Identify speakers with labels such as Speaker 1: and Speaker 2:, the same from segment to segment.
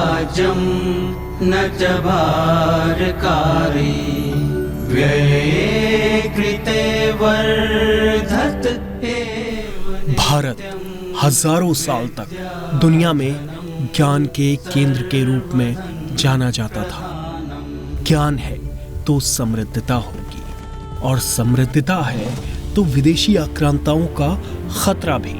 Speaker 1: त्याज्यं न च भारकारि व्यये कृते वर्धत एव।
Speaker 2: भारत हजारों साल तक दुनिया में ज्ञान के केंद्र के रूप में जाना जाता था। ज्ञान है तो समृद्धता होगी, और समृद्धता है तो विदेशी आक्रांताओं का खतरा भी।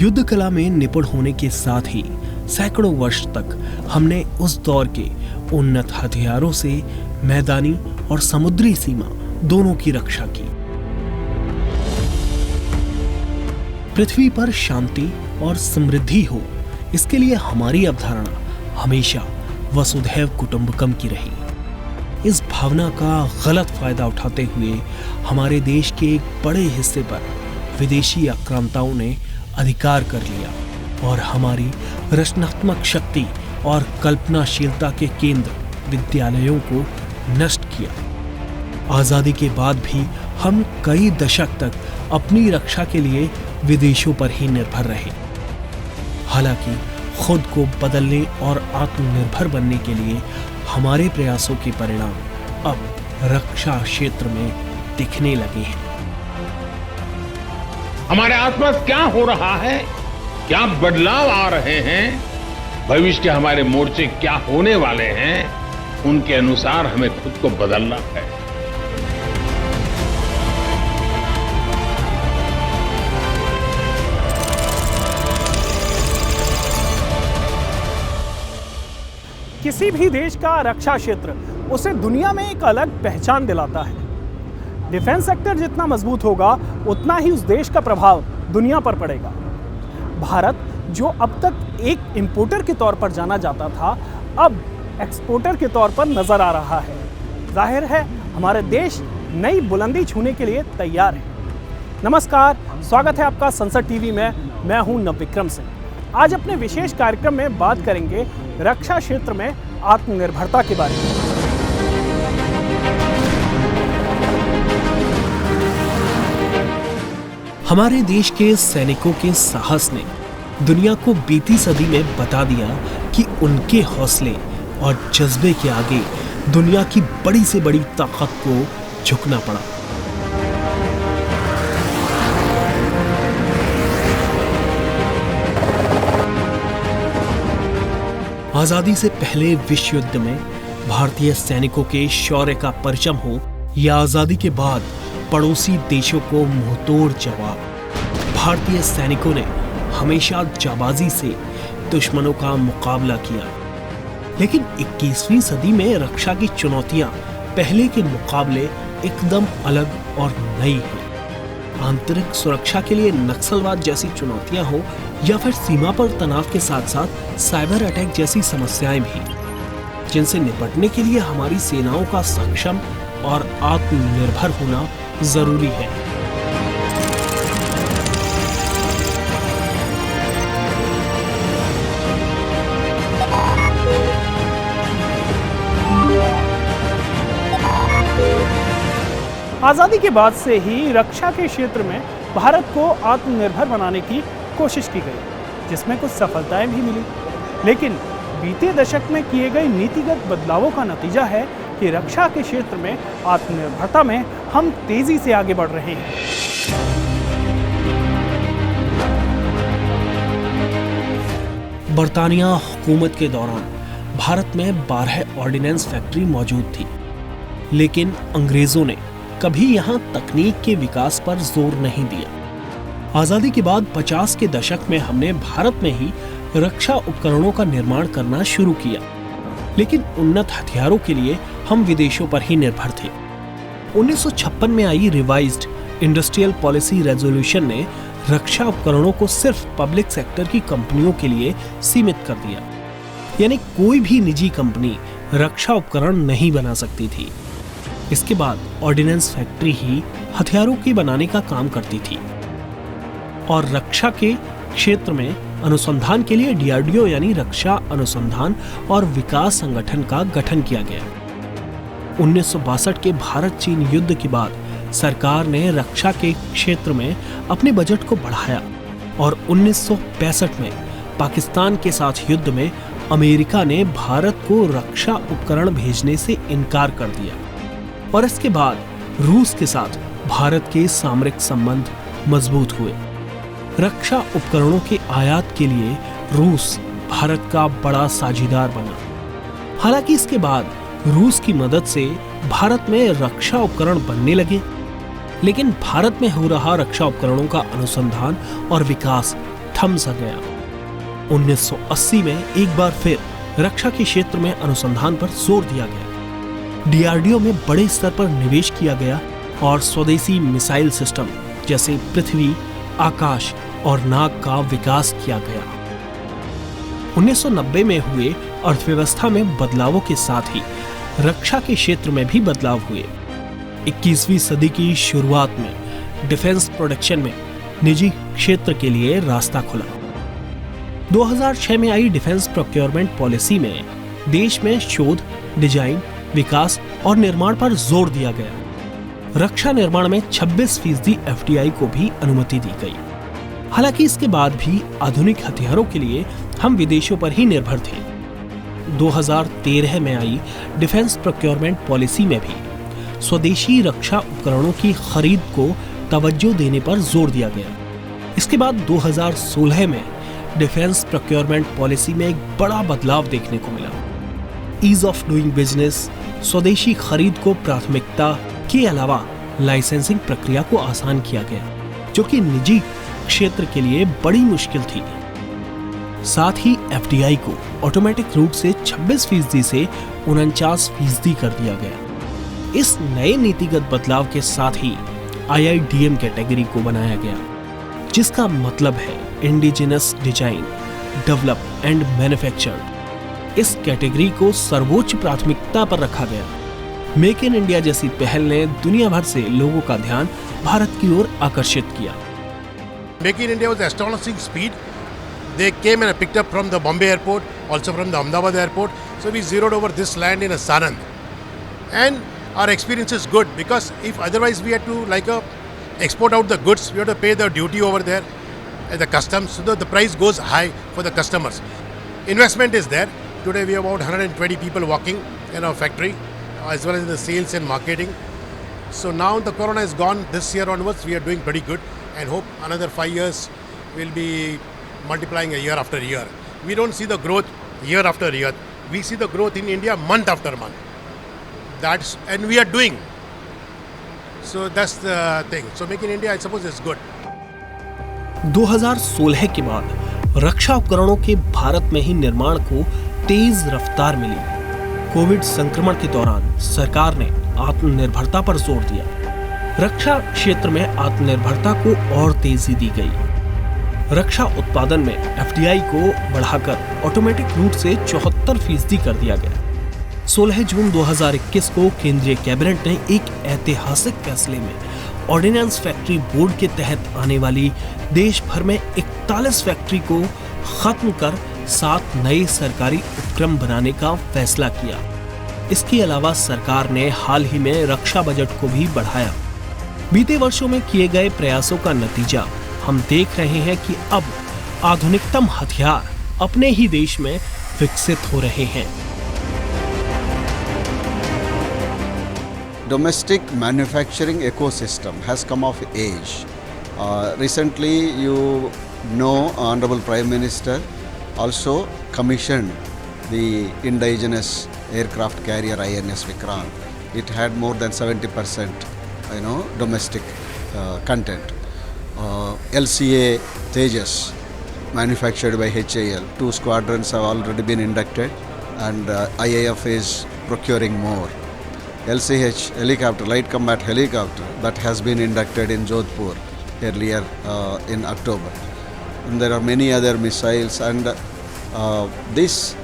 Speaker 2: युद्ध कला में निपुण होने के साथ ही सैकड़ों वर्ष तक हमने उस दौर के उन्नत हथियारों से मैदानी और समुद्री सीमा दोनों की रक्षा की। पृथ्वी पर शांति और समृद्धि हो, इसके लिए हमारी अवधारणा हमेशा वसुधैव कुटुंबकम की रही। इस भावना का गलत फायदा उठाते हुए हमारे देश के एक बड़े हिस्से पर विदेशी आक्रांताओं ने अधिकार कर लिया और हमारी रचनात्मक शक्ति और कल्पनाशीलता के केंद्र विद्यालयों को नष्ट किया। आजादी के बाद भी हम कई दशक तक अपनी रक्षा के लिए विदेशों पर ही निर्भर रहे। हालांकि खुद को बदलने और आत्मनिर्भर बनने के लिए हमारे प्रयासों के परिणाम अब रक्षा क्षेत्र में दिखने लगे हैं।
Speaker 3: हमारे आसपास क्या हो रहा है, क्या बदलाव आ रहे हैं, भविष्य के हमारे मोर्चे क्या होने वाले हैं, उनके अनुसार हमें खुद को बदलना है।
Speaker 4: किसी भी देश का रक्षा क्षेत्र उसे दुनिया में एक अलग पहचान दिलाता है। डिफेंस सेक्टर जितना मजबूत होगा उतना ही उस देश का प्रभाव दुनिया पर पड़ेगा। भारत जो अब तक एक इंपोर्टर के तौर पर जाना जाता था, अब एक्सपोर्टर के तौर पर नजर आ रहा है। जाहिर है हमारे देश नई बुलंदी छूने के लिए तैयार है। नमस्कार, स्वागत है आपका संसद टीवी में। मैं हूं नवविक्रम सिंह। आज अपने विशेष कार्यक्रम में बात करेंगे रक्षा क्षेत्र में आत्मनिर्भरता के बारे में।
Speaker 2: हमारे देश के सैनिकों के साहस ने दुनिया को बीती सदी में बता दिया कि उनके हौसले और जज्बे के आगे दुनिया की बड़ी से बड़ी ताकत को झुकना पड़ा। आजादी से पहले विश्व युद्ध में भारतीय सैनिकों के शौर्य का परचम हो या आजादी के बाद पड़ोसी देशों को मुंहतोड़ जवाब, भारतीय सैनिकों ने हमेशा जाबाजी से दुश्मनों का मुकाबला किया। लेकिन 21वीं सदी में रक्षा की चुनौतियां पहले के मुकाबले एकदम अलग और नई हैं। आंतरिक सुरक्षा के लिए नक्सलवाद जैसी चुनौतियां हो या फिर सीमा पर तनाव के साथ साथ साइबर अटैक जैसी समस्याएं भी, जिनसे निपटने के लिए हमारी सेनाओं का सक्षम और आत्मनिर्भर होना जरूरी है।
Speaker 4: आजादी के बाद से ही रक्षा के क्षेत्र में भारत को आत्मनिर्भर बनाने की कोशिश की गई, जिसमें कुछ सफलताएं भी मिली। लेकिन बीते दशक में किए गए नीतिगत बदलावों का नतीजा है कि रक्षा के क्षेत्र में आत्मनिर्भरता में हम तेजी से आगे बढ़ रहे हैं।
Speaker 2: बरतानिया हुकूमत के दौरान भारत में 12 ऑर्डिनेंस फैक्ट्री मौजूद थी, लेकिन अंग्रेजों ने कभी यहां तकनीक के विकास पर जोर नहीं दिया। आजादी के बाद 50 के दशक में हमने भारत में ही रक्षा उपकरणों का निर्माण करना शुरू किया, लेकिन उन्नत हथियारों के लिए हम विदेशों पर ही निर्भर थे। 1956 में आई रिवाइज्ड इंडस्ट्रियल पॉलिसी रेजोल्यूशन ने रक्षा उपकरणों को सिर्फ पब्लिक सेक्टर की कंपनियों के लिए सीमित कर दिया, यानी कोई भी निजी कंपनी रक्षा उपकरण नहीं बना सकती थी। इसके बाद ऑर्डिनेंस फैक्ट्री ही हथियारों के बनाने का काम करती थी और रक्षा के क्षेत्र में अनुसंधान के लिए डीआरडीओ यानी रक्षा अनुसंधान और विकास संगठन का गठन किया गया। 1962 के भारत चीन युद्ध के बाद सरकार ने रक्षा के क्षेत्र में अपने बजट को बढ़ाया और 1965 में पाकिस्तान के साथ युद्ध में अमेरिका ने भारत को रक्षा उपकरण भेजने से इनकार कर दिया और इसके बाद रूस के साथ भारत के सामरिक संबंध मजबूत हुए। रक्षा उपकरणों के आयात के लिए रूस भारत का बड़ा साझीदार बना। हालांकि इसके बाद रूस की मदद से भारत में रक्षा उपकरण बनने लगे, लेकिन भारत में हो रहा रक्षा उपकरणों का अनुसंधान और विकास थम सा गया। 1980 में एक बार फिर रक्षा के क्षेत्र में अनुसंधान पर जोर दिया गया। डीआरडीओ में बड़े स्तर पर निवेश किया गया और स्वदेशी मिसाइल सिस्टम जैसे पृथ्वी, आकाश और नाग का विकास किया गया। 1990 में हुए अर्थव्यवस्था में बदलावों के साथ ही रक्षा के क्षेत्र में भी बदलाव हुए। 21वीं सदी की शुरुआत में डिफेंस प्रोडक्शन में निजी क्षेत्र के लिए रास्ता खुला। 2006 में आई डिफेंस प्रोक्योरमेंट पॉलिसी में देश में शोध, डिजाइन, विकास और निर्माण पर जोर दिया गया। रक्षा निर्माण में 26% एफडीआई को भी अनुमति दी गई। हालांकि इसके बाद भी आधुनिक हथियारों के लिए हम विदेशों पर ही निर्भर थे। 2013 में आई डिफेंस प्रोक्योरमेंट पॉलिसी में भी स्वदेशी रक्षा उपकरणों की खरीद को तवज्जो देने पर जोर दिया गया। इसके बाद 2016 में डिफेंस प्रोक्योरमेंट पॉलिसी में एक बड़ा बदलाव देखने को मिला। ईज ऑफ डूइंग बिजनेस, स्वदेशी खरीद को प्राथमिकता के अलावा लाइसेंसिंग प्रक्रिया को आसान किया गया, जो कि निजी क्षेत्र के लिए बड़ी मुश्किल थी। साथ ही एफडीआई को ऑटोमेटिक रूप से 26% से 49% कर दिया गया। इस नए नीतिगत बदलाव के साथ ही आईआईडीएम कैटेगरी को बनाया गया, जिसका मतलब है indigenous design, develop and manufacture. इस कैटेगरी को सर्वोच्च प्राथमिकता पर रखा गया। मेक इन इंडिया जैसी पहल ने दुनिया भर से लोगों का ध्यान भारत की ओर आकर्षित किया।
Speaker 5: Make in India was astonishing speed. They came and picked up from the Bombay airport, also from the Ahmedabad airport. So we zeroed over this land in a Sanand. And our experience is good because if otherwise we had to export out the goods, we have to pay the duty over there at the customs, so that the price goes high for the customers. Investment is there. Today we have about 120 people working in our factory, as well as in the sales and marketing. So now the corona is gone. This year onwards, we are doing pretty good, and hope another 5 years we'll be multiplying a year after year. We don't see the growth year after year. We see the growth in India month after month. And we are doing. So that's the thing. So Make in India, I suppose, is good.
Speaker 2: 2016 के बाद रक्षा उपकरणों के भारत में ही निर्माण को तेज रफ्तार मिली। Covid संक्रमण के दौरान सरकार ने आत्मनिर्भरता पर जोर दिया। रक्षा क्षेत्र में आत्मनिर्भरता को और तेजी दी गई। रक्षा उत्पादन में एफडीआई को बढ़ाकर ऑटोमेटिक रूट से 74% कर दिया गया। 16 जून 2021 को केंद्रीय कैबिनेट ने एक ऐतिहासिक फैसले में ऑर्डिनेंस फैक्ट्री बोर्ड के तहत आने वाली देश भर में 41 फैक्ट्री को खत्म कर 7 नए सरकारी उपक्रम बनाने का फैसला किया। इसके अलावा सरकार ने हाल ही में रक्षा बजट को भी बढ़ाया। बीते वर्षों में किए गए प्रयासों का नतीजा हम देख रहे हैं कि अब आधुनिकतम हथियार अपने ही देश में विकसित हो रहे हैं।
Speaker 6: Domestic manufacturing ecosystem has come of age. Recently, you know, Honorable Prime Minister also commissioned the indigenous aircraft carrier INS Vikrant. It had more than 70%, domestic content. LCA Tejas, manufactured by HAL. 2 squadrons have already been inducted, and IAF is procuring more. LCH helicopter, light combat helicopter, that has been inducted in Jodhpur earlier in October. And there are many other missiles, and this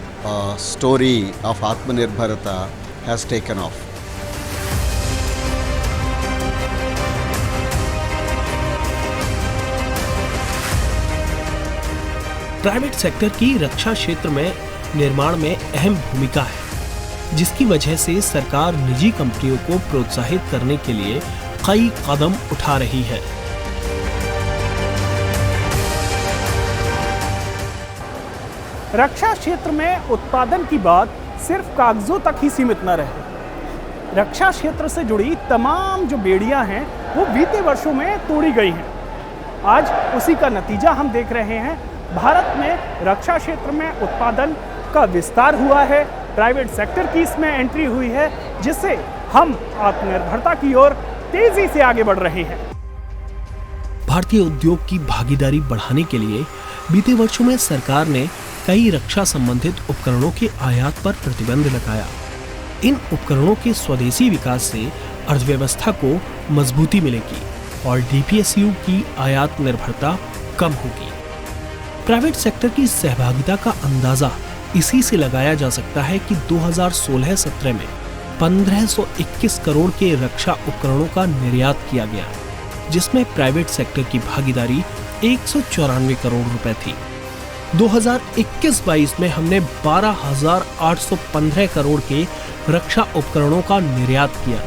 Speaker 6: story of Atmanirbharata has taken off.
Speaker 2: Private sector की रक्षा क्षेत्र में निर्माण में अहम भूमिका है, जिसकी वजह से सरकार निजी कंपनियों को प्रोत्साहित करने के लिए कई कदम उठा रही है।
Speaker 4: रक्षा क्षेत्र में उत्पादन की बात सिर्फ कागजों तक ही सीमित न रहे। रक्षा क्षेत्र से जुड़ी तमाम जो बेड़ियां हैं वो बीते वर्षों में तोड़ी गई हैं। आज उसी का नतीजा हम देख रहे हैं। भारत में रक्षा क्षेत्र में उत्पादन का विस्तार हुआ है, प्राइवेट सेक्टर की इसमें एंट्री हुई है, जिससे हम आत्मनिर्भरता की ओर तेजी से आगे बढ़ रहे हैं।
Speaker 2: भारतीय उद्योग की भागीदारी बढ़ाने के लिए बीते वर्षों में सरकार ने कई रक्षा संबंधित उपकरणों के आयात पर प्रतिबंध लगाया। इन उपकरणों के स्वदेशी विकास से अर्थव्यवस्था को मजबूती मिलेगी और डीपीएसयू की आयात निर्भरता कम होगी। प्राइवेट सेक्टर की सहभागिता का अंदाजा इसी से लगाया जा सकता है कि 2016-17 में 1521 करोड़ के रक्षा उपकरणों का निर्यात किया गया, जिसमें प्राइवेट सेक्टर की भागीदारी 194 करोड़ रुपए थी। 2021-22 में हमने 12,815 करोड़ के रक्षा उपकरणों का निर्यात किया,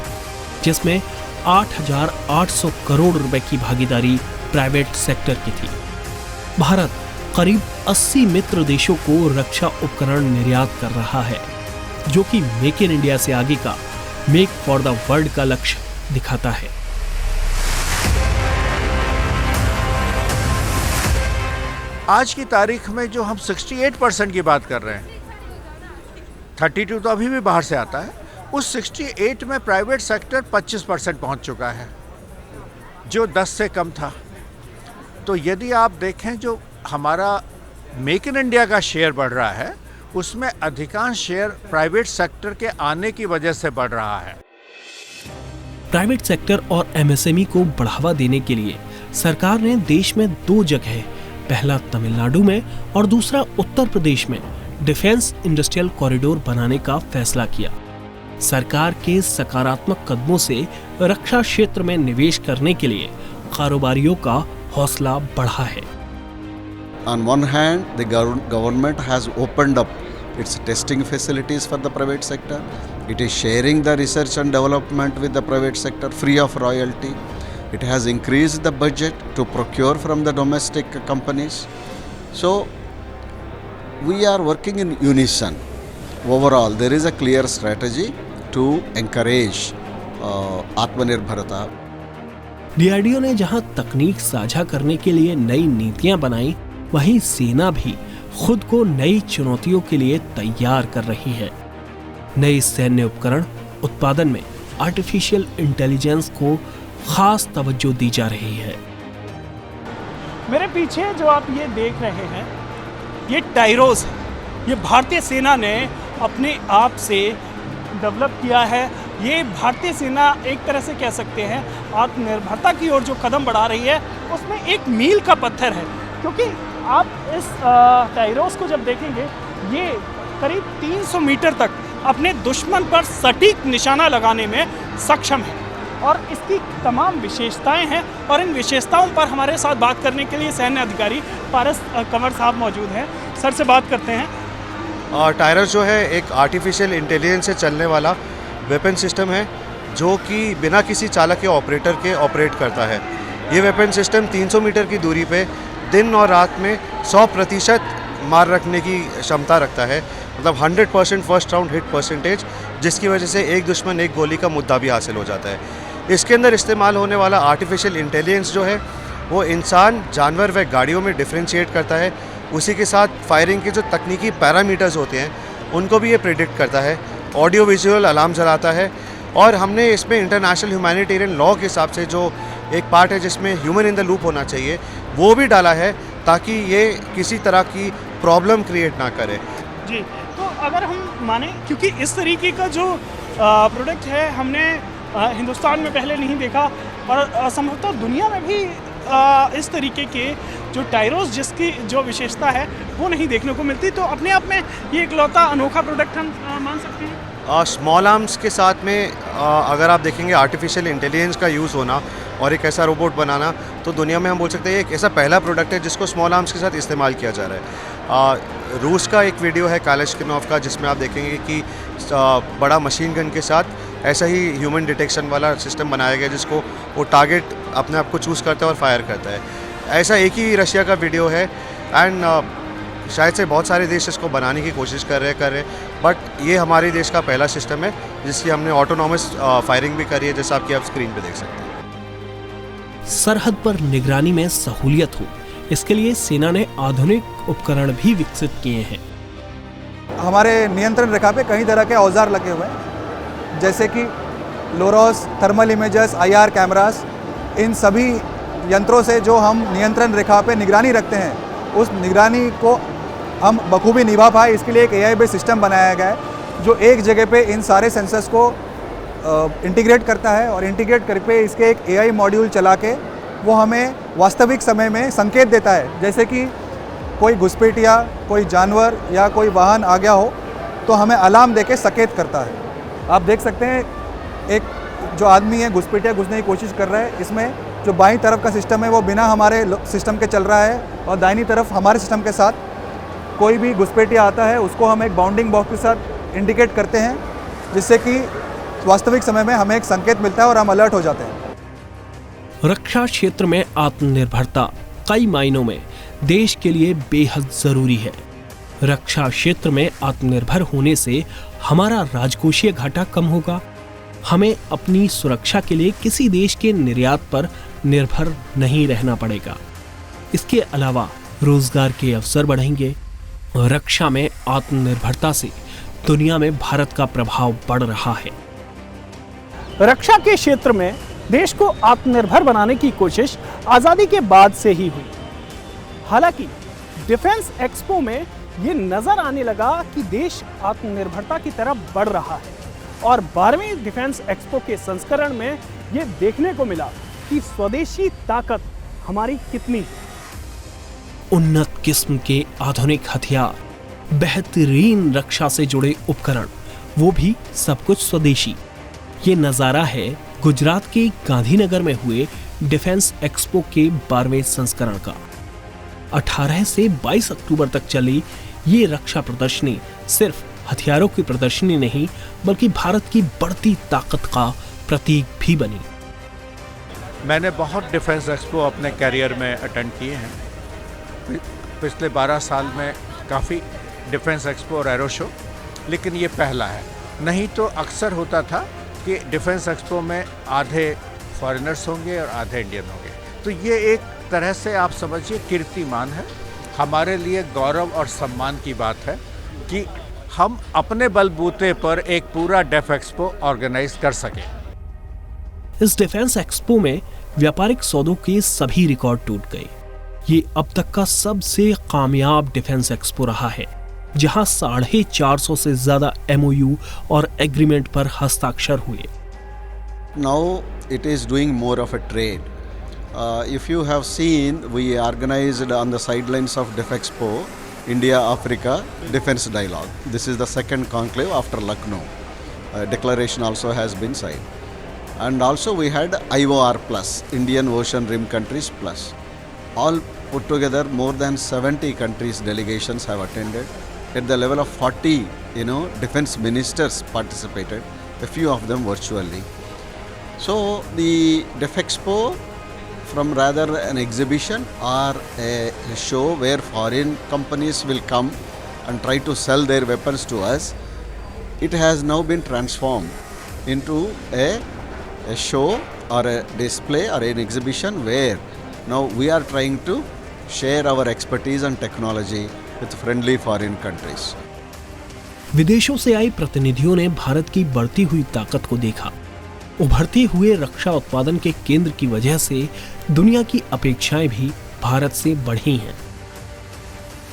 Speaker 2: जिसमें 8,800 करोड़ रुपए की भागीदारी प्राइवेट सेक्टर की थी। भारत करीब 80 मित्र देशों को रक्षा उपकरण निर्यात कर रहा है, जो कि मेक इन इंडिया से आगे का मेक फॉर द वर्ल्ड का लक्ष्य दिखाता है।
Speaker 7: आज की तारीख में जो हम 68% की बात कर रहे हैं, 32 तो अभी भी बाहर से आता है, उस 68 में प्राइवेट सेक्टर 25% पहुंच चुका है, जो 10 से कम था। तो यदि आप देखें जो हमारा मेक इन इंडिया का शेयर बढ़ रहा है, उसमें अधिकांश शेयर प्राइवेट सेक्टर के आने की वजह से बढ़ रहा है।
Speaker 2: प्राइवेट सेक्टर और एमएसएमई को बढ़ावा देने के लिए सरकार ने देश में 2 जगह, पहला तमिलनाडु में और दूसरा उत्तर प्रदेश में डिफेंस इंडस्ट्रियल कॉरिडोर बनाने का फैसला किया। सरकार के सकारात्मक कदमों से रक्षा क्षेत्र में निवेश करने के लिए कारोबारियों का हौसला बढ़ा है।
Speaker 6: On one hand, the government has opened up its testing facilities for the private sector. It is sharing the research and development with the private sector free of royalty. It has increased the budget to procure from the domestic companies. So, we are working in unison. Overall, there is a clear strategy to encourage Atmanirbharta.
Speaker 2: DRDO ने जहां तकनीक साझा करने के लिए नई नीतियां बनाई, वहीं सेना भी खुद को नई चुनौतियों के लिए तैयार कर रही है। नए सैन्य उपकरण उत्पादन में आर्टिफिशियल इंटेलिजेंस को खास तवज्जो दी जा रही है।
Speaker 4: मेरे पीछे जो आप ये देख रहे हैं, ये टायरोस है। ये भारतीय सेना ने अपने आप से डेवलप किया है। ये भारतीय सेना एक तरह से कह सकते हैं आत्मनिर्भरता की ओर जो कदम बढ़ा रही है, उसमें एक मील का पत्थर है, क्योंकि आप इस टायरोस को जब देखेंगे, ये करीब 300 मीटर तक अपने दुश्मन पर सटीक निशाना लगाने में सक्षम है और इसकी तमाम विशेषताएं हैं। और इन विशेषताओं पर हमारे साथ बात करने के लिए सैन्य अधिकारी पारस कंवर साहब मौजूद हैं। सर से बात करते हैं।
Speaker 8: टायरस जो है एक आर्टिफिशियल इंटेलिजेंस से चलने वाला वेपन सिस्टम है, जो कि बिना किसी चालक या ऑपरेटर के ऑपरेट करता है। ये वेपन सिस्टम 300 मीटर की दूरी पे दिन और रात में 100% मार रखने की क्षमता रखता है, मतलब 100% फर्स्ट राउंड हिट परसेंटेज, जिसकी वजह से एक दुश्मन एक गोली का मुद्दा भी हासिल हो जाता है। इसके अंदर इस्तेमाल होने वाला आर्टिफिशियल इंटेलिजेंस जो है वो इंसान, जानवर व गाड़ियों में डिफ्रेंशिएट करता है। उसी के साथ फायरिंग के जो तकनीकी पैरामीटर्स होते हैं उनको भी ये प्रिडिक्ट करता है, ऑडियो विजुअल अलार्म चलाता है। और हमने इसमें इंटरनेशनल ह्यूमैनिटेरियन लॉ के हिसाब से जो एक पार्ट है जिसमें ह्यूमन इन द लूप होना चाहिए, वो भी डाला है, ताकि ये किसी तरह की प्रॉब्लम क्रिएट ना करे।
Speaker 4: जी, तो अगर हम माने, क्योंकि इस तरीके का जो प्रोडक्ट है हमने हिंदुस्तान में पहले नहीं देखा और संभवतः दुनिया में भी इस तरीके के जो टायरोस जिसकी जो विशेषता है वो नहीं देखने को मिलती, तो अपने आप में ये इकलौता अनोखा प्रोडक्ट हम मान सकते हैं।
Speaker 8: स्मॉल आर्म्स के साथ में अगर आप देखेंगे आर्टिफिशियल इंटेलिजेंस का यूज़ होना और एक ऐसा रोबोट बनाना, तो दुनिया में हम बोल सकते हैं एक ऐसा पहला प्रोडक्ट है जिसको स्मॉल आर्म्स के साथ इस्तेमाल किया जा रहा है। रूस का एक वीडियो है कालेशकिनोव का, जिसमें आप देखेंगे कि बड़ा मशीन गन के साथ ऐसा ही ह्यूमन डिटेक्शन वाला सिस्टम बनाया गया, जिसको वो टारगेट अपने आप को चूज़ करता है और फायर करता है। ऐसा एक ही रशिया का वीडियो है। एंड शायद से बहुत सारे देश इसको बनाने की कोशिश कर रहे बट ये हमारे देश का पहला सिस्टम है जिसकी हमने ऑटोनॉमस फायरिंग भी करी है, जैसा आपकी आप स्क्रीन पे देख सकते हैं।
Speaker 2: सरहद पर निगरानी में सहूलियत हो, इसके लिए सेना ने आधुनिक उपकरण भी विकसित किए हैं।
Speaker 9: हमारे नियंत्रण रेखा पे कई तरह के औजार लगे हुए हैं, जैसे कि LOROS, thermal imagers, IR cameras. इन सभी यंत्रों से जो हम नियंत्रण रेखा पे निगरानी रखते हैं, उस निगरानी को हम बखूबी निभा पाए, इसके लिए एक AI बेस्ड सिस्टम बनाया गया है जो एक जगह पे इन सारे सेंसर्स को इंटीग्रेट करता है और इंटीग्रेट करके इसके एक AI मॉड्यूल चला के वो हमें वास्तविक समय में संकेत देता है। जैसे कि कोई घुसपैठिया, कोई जानवर या कोई वाहन आ गया हो तो हमें अलार्म देके सचेत करता है। आप देख सकते हैं एक जो आदमी है घुसपैठिया घुसने की कोशिश कर रहा है, इसमें जो बाईं तरफ का सिस्टम है वो बिना हमारे सिस्टम के चल रहा है और दाहिनी तरफ हमारे सिस्टम के साथ कोई भी घुसपैठिया आता है उसको हम एक बाउंडिंग बॉक्स के साथ इंडिकेट करते हैं, जिससे कि वास्तविक समय में हमें एक संकेत मिलता है और हम अलर्ट हो जाते हैं।
Speaker 2: रक्षा क्षेत्र में आत्मनिर्भरता कई मायनों में देश के लिए बेहद जरूरी है। रक्षा क्षेत्र में आत्मनिर्भर होने से हमारा राजकोषीय घाटा कम होगा, हमें अपनी सुरक्षा के लिए किसी देश के निर्यात पर निर्भर नहीं रहना पड़ेगा। इसके अलावा रोजगार के अवसर बढ़ेंगे। रक्षा में आत्मनिर्भरता से दुनिया में भारत का प्रभाव बढ़ रहा है।
Speaker 4: रक्षा के क्षेत्र में देश को आत्मनिर्भर बनाने की कोशिश आजादी के बाद से ही हुई। हालांकि डिफेंस एक्सपो में ये नजर आने लगा कि देश आत्मनिर्भरता की तरफ बढ़ रहा है और 12वें डिफेंस एक्सपो के संस्करण में ये देखने को मिला कि स्वदेशी ताकत हमारी कितनी है।
Speaker 2: उन्नत किस्म के आधुनिक हथियार, बेहतरीन रक्षा से जुड़े उपकरण, वो भी सब कुछ स्वदेशी। ये नजारा है गुजरात के गांधीनगर में हुए डिफेंस एक्सपो के 12वें संस्करण का। 18 से 22 अक्टूबर तक चली ये रक्षा प्रदर्शनी सिर्फ हथियारों की प्रदर्शनी नहीं बल्कि भारत की बढ़ती ताकत का प्रतीक भी बनी।
Speaker 7: मैंने बहुत डिफेंस एक्सपो अपने कैरियर में अटेंड किए हैं। पिछले 12 साल में काफ़ी डिफेंस एक्सपो और एरो शो, लेकिन ये पहला है। नहीं तो अक्सर होता था कि डिफेंस एक्सपो में आधे फॉरेनर्स होंगे और आधे इंडियन होंगे, तो ये एक तरह से आप समझिए कीर्तिमान है। हमारे लिए गौरव और सम्मान की बात है कि हम अपने बलबूते पर एक पूरा डेफ एक्सपो ऑर्गेनाइज कर सके।
Speaker 2: इस डिफेंस एक्सपो में व्यापारिक सौदों के सभी रिकॉर्ड टूट गए। ये अब तक का सबसे कामयाब डिफेंस एक्सपो रहा है, जहां 450 से ज्यादा MOU और एग्रीमेंट पर हस्ताक्षर हुए।
Speaker 6: Now it is doing more of a trade. If you have seen, we organized on the sidelines of DefExpo, India-Africa Defense Dialogue. This is the second conclave after Lucknow. Declaration also has been signed. And also we had IOR Plus, Indian Ocean Rim Countries Plus. All put together, more than 70 countries delegations have attended. At the level of 40, defense ministers participated, a few of them virtually. So the DefExpo, from rather an exhibition or a show where foreign companies will come and try to sell their weapons to us, it has now been transformed into a show or a display or an exhibition where now we are trying to share our expertise and technology with friendly foreign countries.
Speaker 2: विदेशों से आए प्रतिनिधियों ने भारत की बढ़ती हुई ताकत को देखा। उभरते हुए रक्षा उत्पादन के केंद्र की वजह से दुनिया की अपेक्षाएं भी भारत से बढ़ी हैं।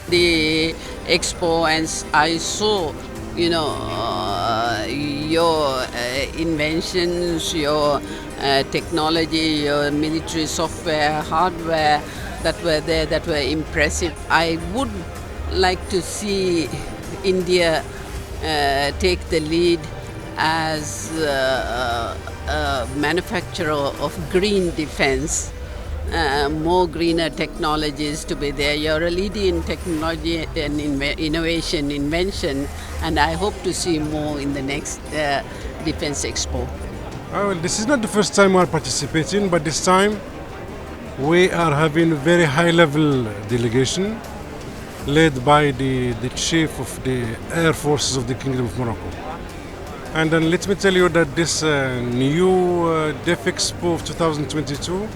Speaker 10: The expo and I saw, your inventions, your technology, your military software, hardware that were there, that were impressive. I would like to see India take the lead as a manufacturer of green defense, more greener technologies to be there. You're a leader in technology and innovation, invention, and I hope to see more in the next Defense Expo.
Speaker 11: Well, this is not the first time we are participating, but this time we are having a very high-level delegation. led by the chief of the Air Forces of the Kingdom of Morocco. And then let me tell you that this new Deaf Expo of 2022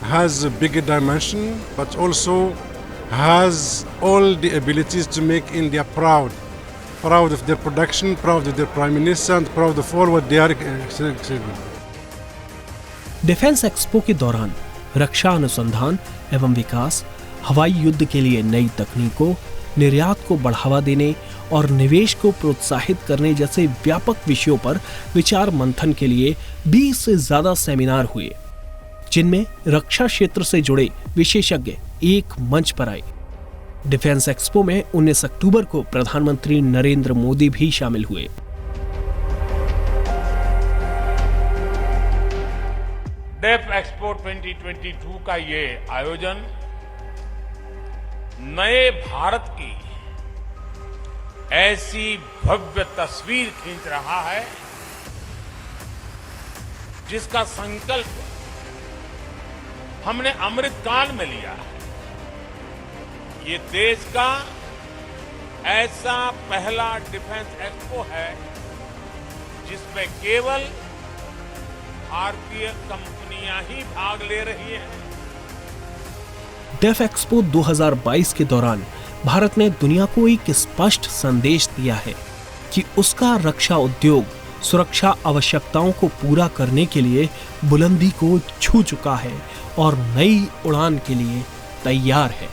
Speaker 11: has a bigger dimension, but also has all the abilities to make India proud of their production, proud of their Prime Minister, and proud of all what they are achieving.
Speaker 2: Defence expo के दौरान रक्षा अनुसंधान एवं विकास, हवाई युद्ध के लिए नई तकनीकों, निर्यात को बढ़ावा देने और निवेश को प्रोत्साहित करने जैसे व्यापक विषयों पर विचार मंथन के लिए 20 से ज्यादा सेमिनार हुए, जिनमें रक्षा क्षेत्र से जुड़े विशेषज्ञ एक मंच पर आए। डिफेंस एक्सपो में 19 अक्टूबर को प्रधानमंत्री नरेंद्र मोदी भी शामिल हुए।
Speaker 3: डेफ एक्सपो 2022 का ये आयोजन नए भारत की ऐसी भव्य तस्वीर खींच रहा है जिसका संकल्प हमने अमृत काल में लिया है। ये देश का ऐसा पहला डिफेंस एक्सपो है जिसमें केवल भारतीय कंपनियां ही भाग ले रही हैं।
Speaker 2: डेफ एक्सपो 2022 के दौरान भारत ने दुनिया को एक स्पष्ट संदेश दिया है कि उसका रक्षा उद्योग सुरक्षा आवश्यकताओं को पूरा करने के लिए बुलंदी को छू चुका है और नई उड़ान के लिए तैयार है।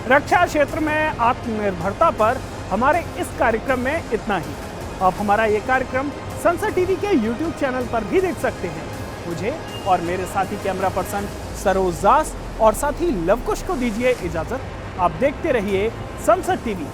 Speaker 4: रक्षा क्षेत्र में आत्मनिर्भरता पर हमारे इस कार्यक्रम में इतना ही। आप हमारा ये कार्यक्रम संसद टीवी के YouTube चैनल पर भी देख सकते हैं। मुझे और मेरे साथी कैमरा पर्सन सरोज दास और साथी लवकुश को दीजिए इजाजत। आप देखते रहिए संसद टीवी।